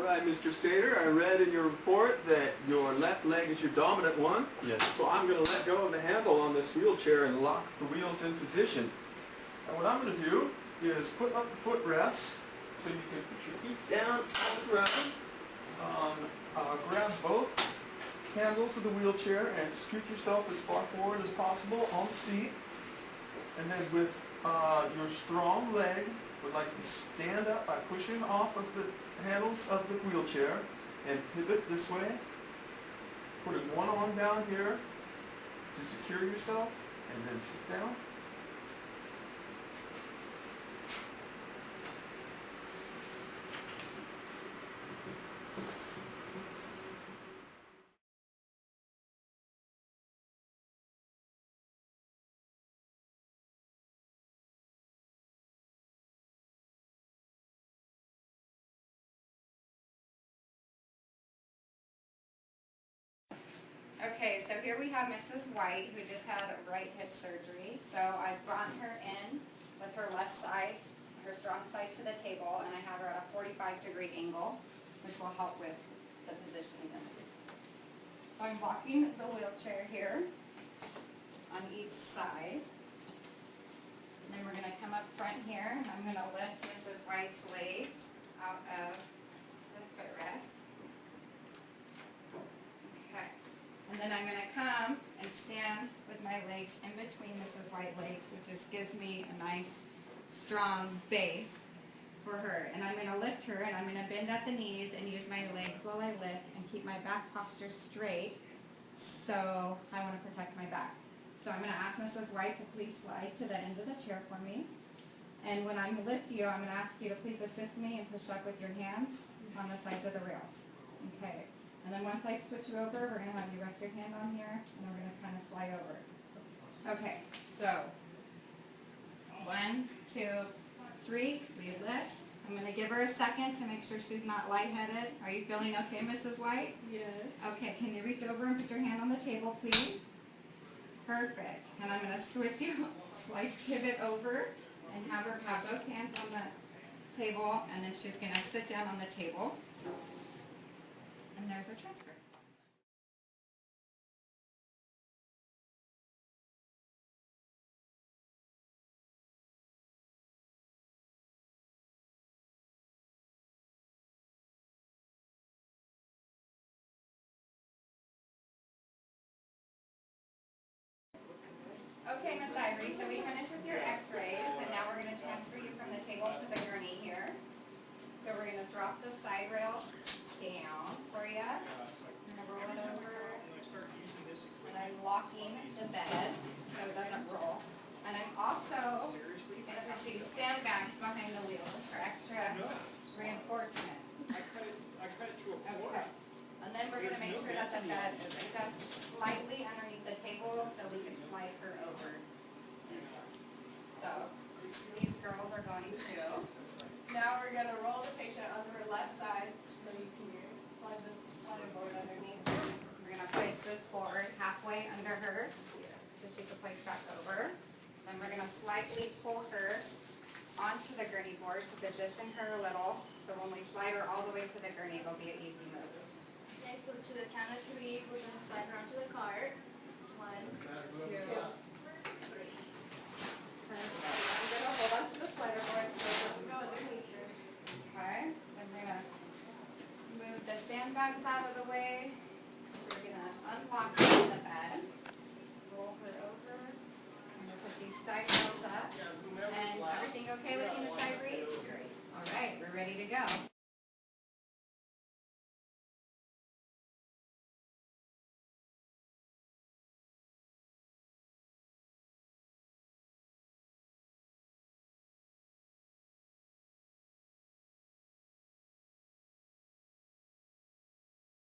right, Mr. Skater, I read in your report that your left leg is your dominant one. Yes. So I'm going to let go of the handle on this wheelchair and lock the wheels in position. And what I'm going to do is put up the footrests so you can put your feet down on the ground. Grab both handles of the wheelchair and scoot yourself as far forward as possible on the seat. And then with your strong leg, would like you to stand up by pushing off of the handles of the wheelchair and pivot this way. Putting one arm down here to secure yourself and then sit down. Okay, so here we have Mrs. White, who just had right hip surgery. So I've brought her in with her left side, her strong side to the table, and I have her at a 45-degree angle, which will help with the positioning of it. So I'm walking the wheelchair here on each side. And then we're going to come up front here, and I'm going to lift Mrs. White's legs out of the footrest. And then I'm going to come and stand with my legs in between Mrs. White's legs, which just gives me a nice, strong base for her. And I'm going to lift her, and I'm going to bend at the knees and use my legs while I lift and keep my back posture straight. So I want to protect my back. So I'm going to ask Mrs. White to please slide to the end of the chair for me. And when I lift you, I'm going to ask you to please assist me and push up with your hands on the sides of the rails. Okay. And then once I switch you over, we're going to have you rest your hand on here, and we're going to kind of slide over. Okay, so 1, 2, 3, we lift. I'm going to give her a second to make sure she's not lightheaded. Are you feeling okay, Mrs. White? Yes. Okay, can you reach over and put your hand on the table, please? Perfect. And I'm going to switch you, slight pivot over, and have her have both hands on the table, and then she's going to sit down on the table. And there's our transfer. Okay, Miss Ivory, so we finished with your x-rays, and now we're going to transfer you from the table to the gurney here. So we're going to drop the side rail down for you. Roll it over, and I'm locking the bed so it doesn't roll. And I'm also going to put these sandbags behind the wheels for extra reinforcement. I cut it to a point. Okay. And then we're going to make sure that the bed is just slightly underneath the table so we can slide her over. So these girls are going to. Now we're going to roll the patient onto her left side so you can slide the slider board underneath. We're going to place this board halfway under her so she can place back over. Then we're going to slightly pull her onto the gurney board to position her a little. So when we slide her all the way to the gurney, it'll be an easy move. Okay, so to the count of 3, we're going to slide her onto the cart. 1, 2, 3. Perfect. I'm going to hold onto the slider board so it doesn't go underneath her. Okay. Then we're going to move the sandbags out of the